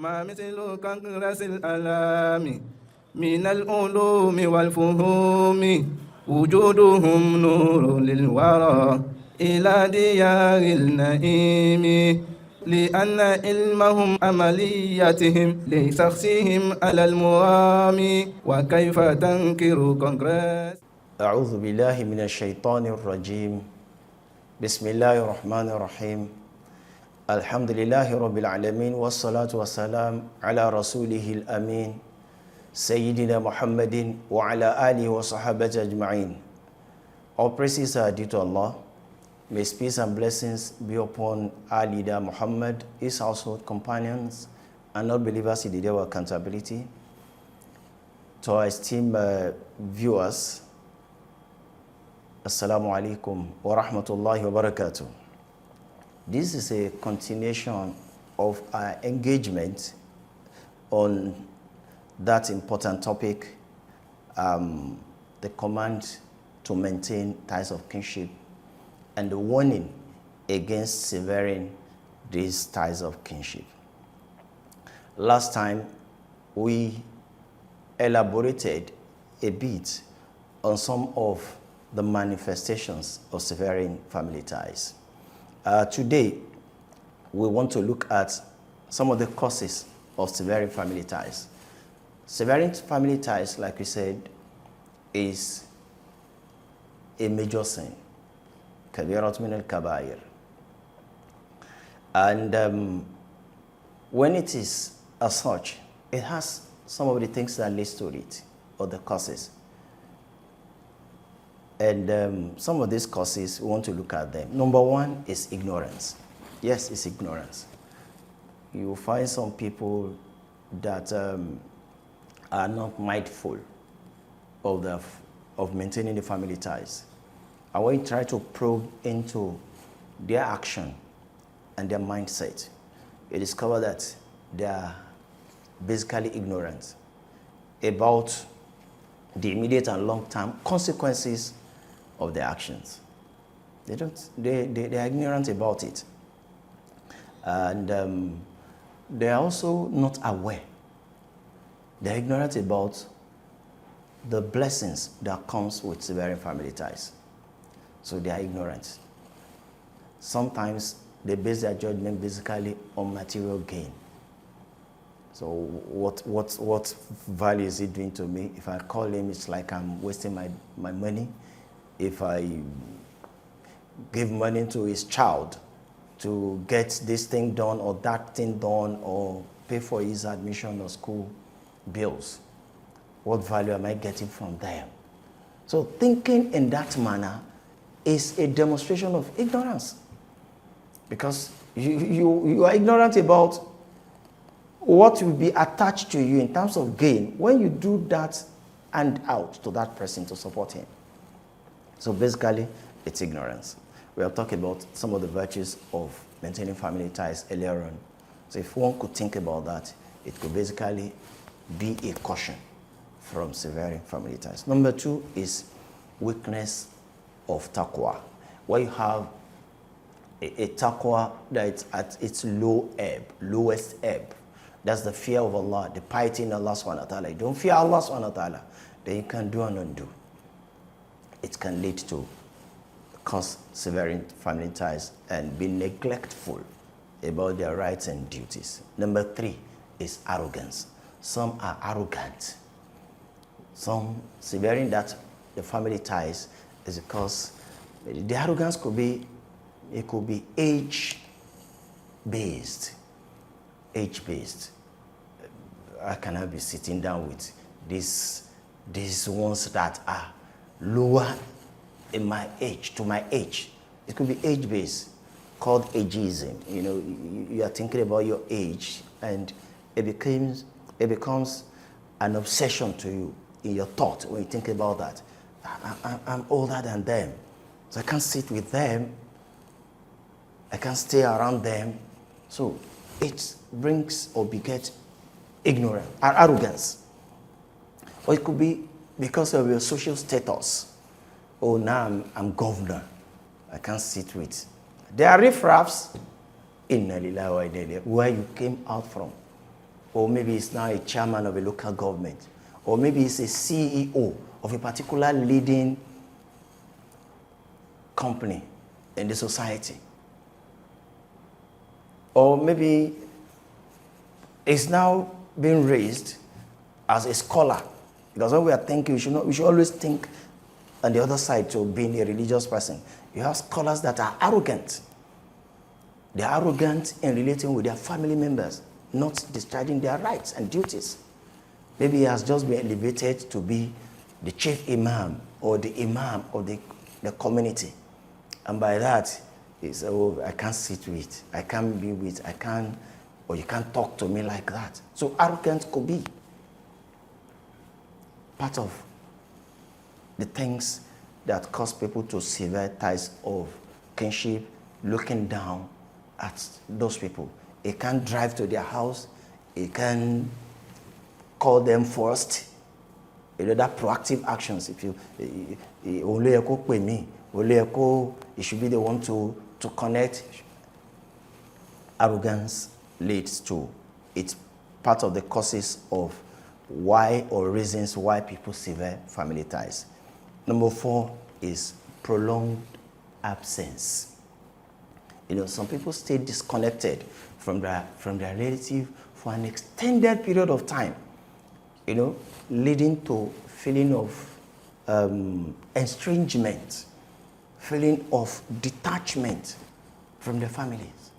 ما مثل كنغرس الألام من العلوم والفهوم وجودهم نور للورى إلى ديار النعيم لأن علمهم عملياتهم لشخصهم على المرام وكيف تنكر كونغرس. أعوذ بالله من الشيطان الرجيم. بسم الله الرحمن الرحيم. الحمد لله رب العالمين والصلاة والسلام على رسوله الأمين سيدنا محمد وعلى آله وصحبه أجمعين. All praises are due to Allah. May peace and blessings be upon our leader Muhammad, his household companions, and all believers in the day of accountability. To our esteemed viewers, Assalamu alaikum wa rahmatullahi wa barakatuh. This is a continuation of our engagement on that important topic, the command to maintain ties of kinship and the warning against severing these ties of kinship. Last time, we elaborated a bit on some of the manifestations of severing family ties. Today, we want to look at some of the causes of severing family ties. Severing family ties, like we said, is a major sin. Kabirat min al-kabair. And when it is as such, it has some of the things that leads to it, or the causes. And some of these causes, we want to look at them. Number one is ignorance. Yes, it's ignorance. You will find some people that are not mindful of maintaining the family ties. And when you try to probe into their action and their mindset, you discover that they are basically ignorant about the immediate and long-term consequences of their actions. They are ignorant about it. And they are also not aware. They are ignorant about the blessings that comes with severing family ties. So they are ignorant. Sometimes they base their judgment basically on material gain. So what value is it doing to me? If I call him, it's like I'm wasting my money. If I give money to his child to get this thing done or that thing done or pay for his admission or school bills, what value am I getting from them? So thinking in that manner is a demonstration of ignorance, because you are ignorant about what will be attached to you in terms of gain when you do that and out to that person to support him. So basically, it's ignorance. We have talked about some of the virtues of maintaining family ties earlier on. So if one could think about that, it could basically be a caution from severing family ties. Number two is weakness of taqwa. Where you have a taqwa that is at its lowest ebb. That's the fear of Allah, the piety in Allah subhanahu wa ta'ala. You don't fear Allah subhanahu wa ta'ala, then you can do and undo. It can lead to cause severing family ties and be neglectful about their rights and duties. Number three is arrogance. Some are arrogant. Some severing the family ties is because the arrogance could be age-based. Age-based. I cannot be sitting down with these ones that are lower in my age, to my age. It could be age-based, called ageism. You know, you are thinking about your age, and it becomes an obsession to you in your thought when you think about that. I'm older than them, so I can't sit with them. I can't stay around them. So it brings or begets ignorance, arrogance. Or it could be because of your social status. Oh, now I'm governor. I can't sit with. There are riffraffs in where you came out from. or maybe he's now a chairman of a local government, or maybe he's a CEO of a particular leading company in the society, or maybe is now being raised as a scholar. Because when we are thinking, we should always think on the other side to being a religious person. You have scholars that are arrogant. They are arrogant in relating with their family members, not discharging their rights and duties. Maybe he has just been elevated to be the chief imam or the imam of the community. And by that, he says, oh, I can't sit with, I can't be with, I can't, or you can't talk to me like that. So arrogance could be part of the things that cause people to sever ties of kinship, looking down at those people. He can't drive to their house, he can call them first. That proactive actions. If you only with me, you should be the one to connect. Arrogance leads to, it's part of the causes of why or reasons why people sever family ties. Number 4 is prolonged absence. Some people stay disconnected from their relative for an extended period of time, leading to feeling of estrangement, feeling of detachment from their families.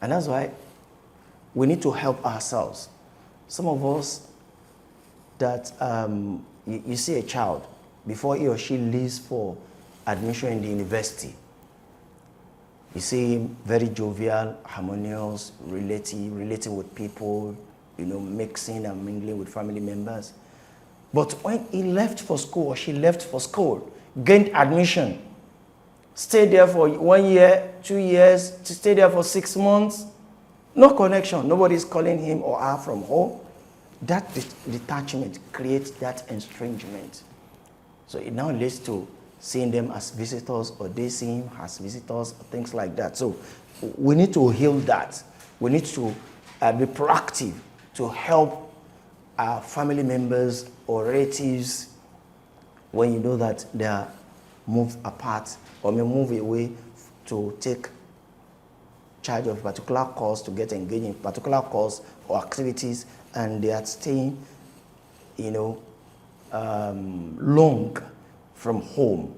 And that's why we need to help ourselves. Some of us that you see a child before he or she leaves for admission in the university. You see him very jovial, harmonious, relating with people, mixing and mingling with family members. But when he left for school or she left for school, gained admission, stayed there for 1 year, 2 years, to stay there for 6 months, no connection, nobody's calling him or her from home. That detachment creates that estrangement. So it now leads to seeing them as visitors, or they see him as visitors, things like that. So we need to heal that. We need to be proactive to help our family members or relatives when you know that they are moved apart or may move away to take charge of a particular cause, to get engaged in particular cause or activities, and they are staying, long from home,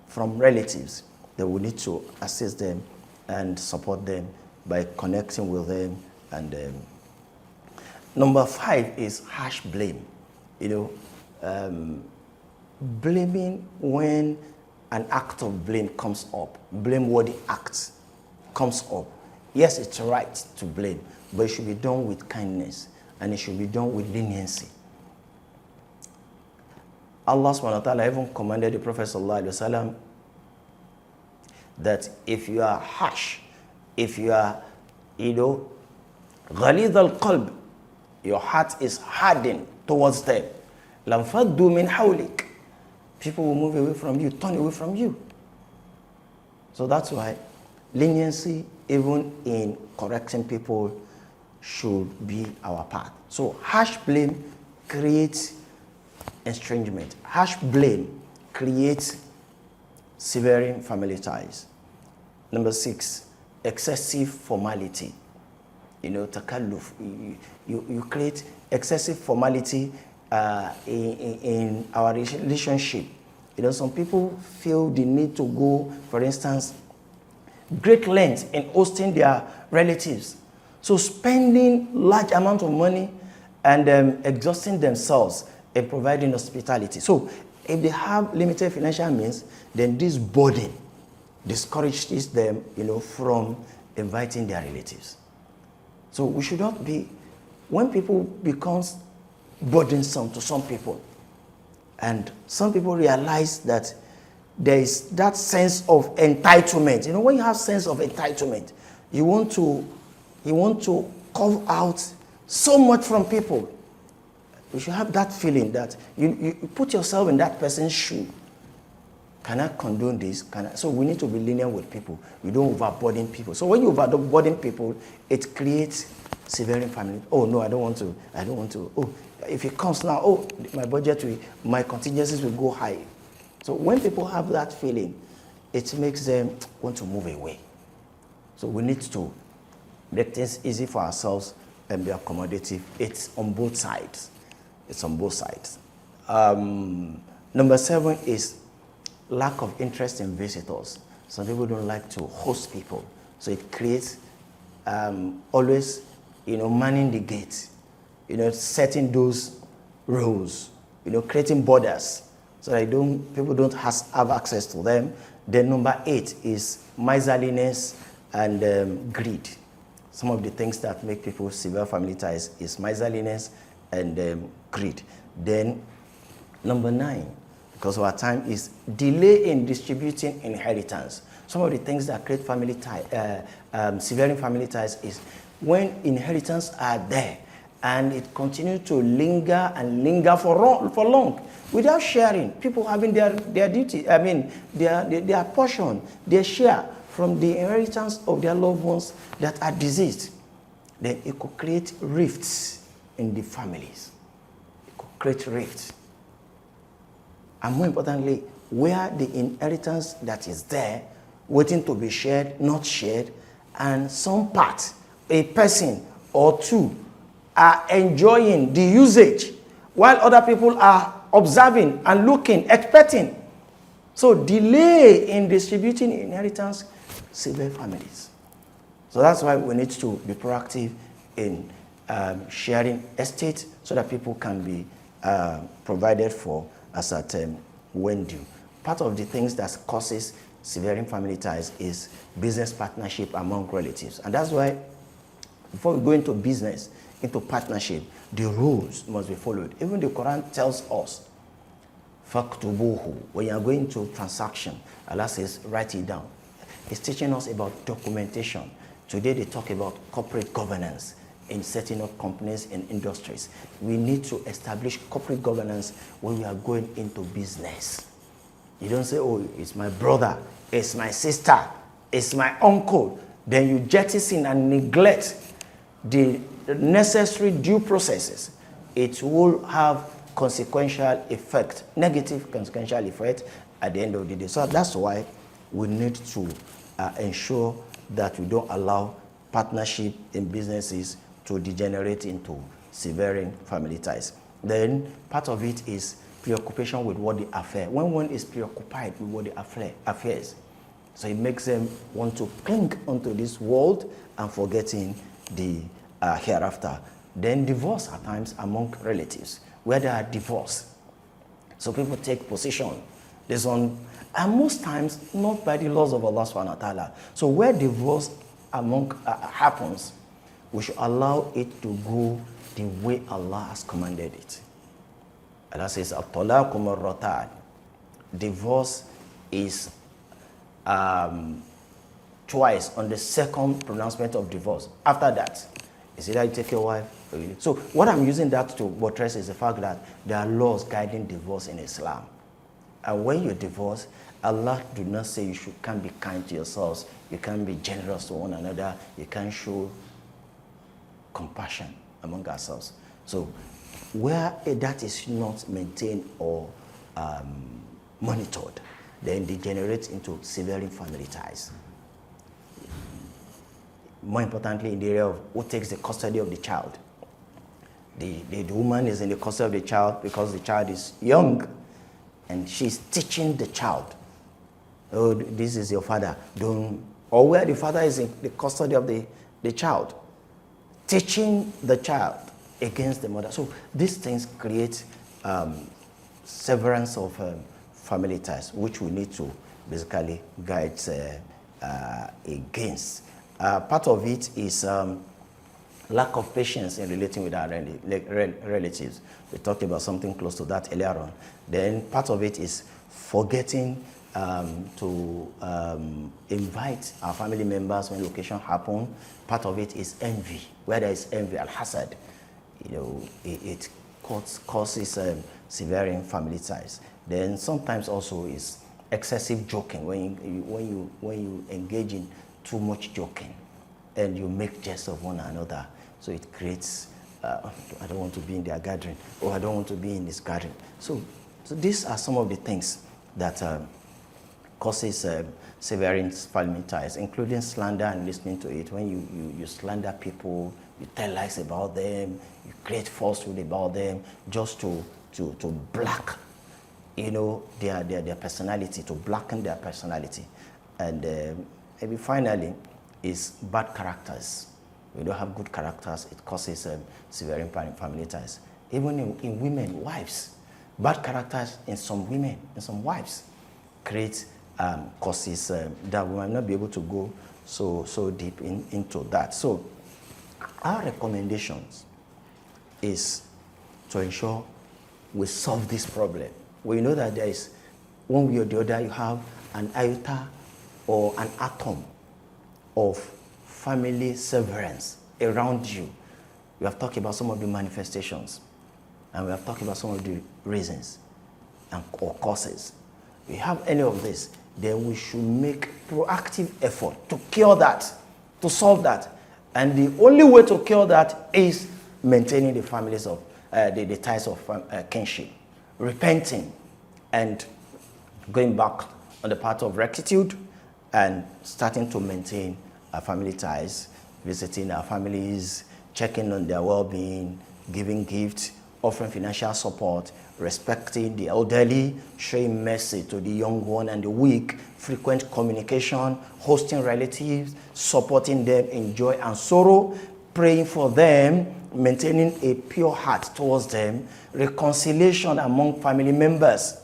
from relatives. That we need to assist them and support them by connecting with them. And number 5 is harsh blame. Blaming when an act of blame comes up, blameworthy acts comes up. Yes, it's right to blame, but it should be done with kindness and it should be done with leniency. Allah subhanahu wa ta'ala even commanded the Prophet sallallahu alaihi wasallam that if you are harsh, if you are, ghalidh al-qalb, your heart is hardened towards them, lam faddu min hawlik, people will move away from you, turn away from you. So that's why leniency, even in correcting people, should be our path. So harsh blame creates estrangement. Harsh blame creates severing family ties. Number 6, excessive formality. Takalluf. You create excessive formality in our relationship. Some people feel the need to go, for instance, great lengths in hosting their relatives. So spending large amount of money and exhausting themselves in providing hospitality. So if they have limited financial means, then this burden discourages them, from inviting their relatives. So we should not be, when people becomes burdensome to some people, and some people realize that there is that sense of entitlement. When you have sense of entitlement, you want to carve out so much from people. You should have that feeling that you put yourself in that person's shoe. Can I condone this? So we need to be lenient with people. We don't overburden people. So when you overburden people, it creates severing family. Oh no, I don't want to. Oh, if it comes now, oh, my contingencies will go high. So when people have that feeling, it makes them want to move away. So we need to make things easy for ourselves and be accommodative. It's on both sides. Number 7 is lack of interest in visitors. Some people don't like to host people. So it creates always, manning the gate, setting those rules, creating borders so that people don't have access to them. Then number 8 is miserliness and greed. Some of the things that make people sever family ties is miserliness and greed. Then number 9, because of our time, is delay in distributing inheritance. Some of the things that create family tie, severing family ties is when inheritance are there and it continues to linger for long without sharing. People having their duty, their portion, their share from the inheritance of their loved ones that are deceased. Then it could create rifts in the families. It could create rifts. And more importantly, where the inheritance that is there, waiting to be shared, not shared, and some part, a person or two, are enjoying the usage, while other people are observing and looking, expecting. So delay in distributing inheritance sever families. So that's why we need to be proactive in sharing estate so that people can be provided for as at when due. Part of the things that causes severing family ties is business partnership among relatives. And that's why before we go into business, into partnership, the rules must be followed. Even the Quran tells us, Faktubuhu, when you are going to transaction, Allah says, write it down. It's teaching us about documentation. Today they talk about corporate governance in setting up companies and industries. We need to establish corporate governance when we are going into business. You don't say, oh, it's my brother, it's my sister, it's my uncle. Then you jettison and neglect the necessary due processes. It will have consequential effect, negative consequential effect at the end of the day. So that's why we need to ensure that we don't allow partnership in businesses to degenerate into severing family ties. Then part of it is preoccupation with what the affair. When one is preoccupied with what the affairs, so it makes them want to cling onto this world and forgetting the hereafter. Then divorce at times among relatives, where there are divorce. So people take position. There's one, and most times not by the laws of Allah subhanahu wa ta'ala. So where divorce happens, we should allow it to go the way Allah has commanded it. Allah says, "At-talaqu marratan." Divorce is twice on the second pronouncement of divorce. After that, is either you take your wife or you leave. So what I'm using that to buttress is the fact that there are laws guiding divorce in Islam. And when you divorce, Allah do not say you can't be kind to yourselves, you can't be generous to one another, you can't show compassion among ourselves. So where that is not maintained or monitored, then degenerates into severing family ties. More importantly, in the area of who takes the custody of the child. The woman is in the custody of the child because the child is young and she's teaching the child, oh, this is your father, don't, or where the father is in the custody of the child, teaching the child against the mother. So these things create severance of family ties, which we need to basically guide against. Part of it is lack of patience in relating with our relatives. We talked about something close to that earlier on. Then part of it is forgetting to invite our family members when occasion happen. Part of it is envy. Where there is envy, al-hasad, it causes severing family ties. Then sometimes also is excessive joking. When you engage in too much joking and you make jest of one another. So it creates, I don't want to be in their gathering, or I don't want to be in this gathering. So these are some of the things that causes severing family ties, including slander and listening to it. When you slander people, you tell lies about them, you create falsehood about them, just to black, their personality, to blacken their personality. And maybe finally is bad characters. We don't have good characters, it causes severing family ties. Even in women, wives, bad characters in some women, in some wives, create causes that we might not be able to go so deep into that. So our recommendations is to ensure we solve this problem. We know that there is, one way or the other, you have an iota or an atom of family severance around you. We have talked about some of the manifestations, and we have talked about some of the reasons or causes. If we have any of this, then we should make proactive effort to cure that, to solve that. And the only way to cure that is maintaining the families of the ties of kinship, repenting, and going back on the path of rectitude, and starting to maintain our family ties, visiting our families, checking on their well-being, giving gifts, offering financial support, respecting the elderly, showing mercy to the young one and the weak, frequent communication, hosting relatives, supporting them in joy and sorrow, praying for them, maintaining a pure heart towards them, reconciliation among family members.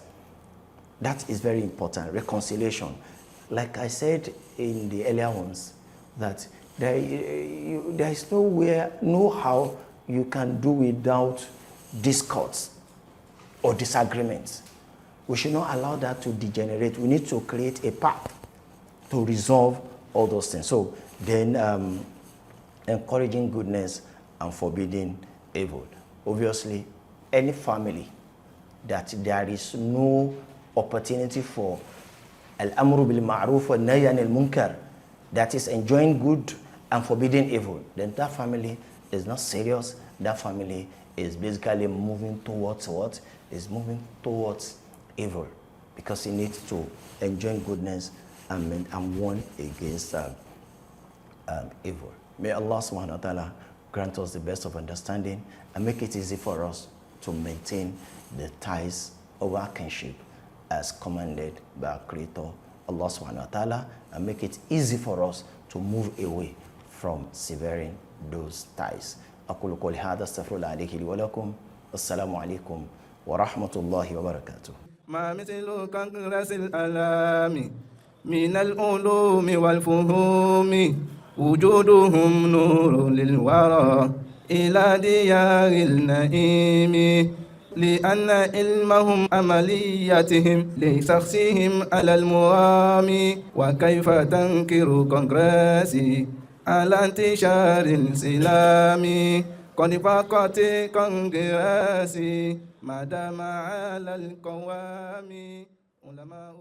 That is very important, reconciliation. Like I said in the earlier ones, that there is nowhere, no how you can do without discords or disagreements. We should not allow that to degenerate. We need to create a path to resolve all those things. So then encouraging goodness and forbidding evil. Obviously, any family that there is no opportunity for al-amru bil ma'ruf wa nahy anil munkar, that is enjoying good and forbidding evil, then that family is not serious. That family is basically moving towards what? Is moving towards evil, because it needs to enjoy goodness and warn against evil. May Allah subhanahu wa ta'ala grant us the best of understanding and make it easy for us to maintain the ties of our kinship as commanded by our Creator, Allah subhanahu wa ta'ala, and make it easy for us to move away from severing those ties. أقول قولي هذا استغفر الله عليه لي ولكم. السلام عليكم ورحمة الله وبركاته. ما مثل كنغرس الألام من العلوم والفهوم وجودهم نور للورى إلى ديار النعيم لأن علمهم عملياتهم لشخصهم على المرام وكيف تنكر كونغرسي على انتشار السلام قد فقط كونغرسي ما دام على القوام علماء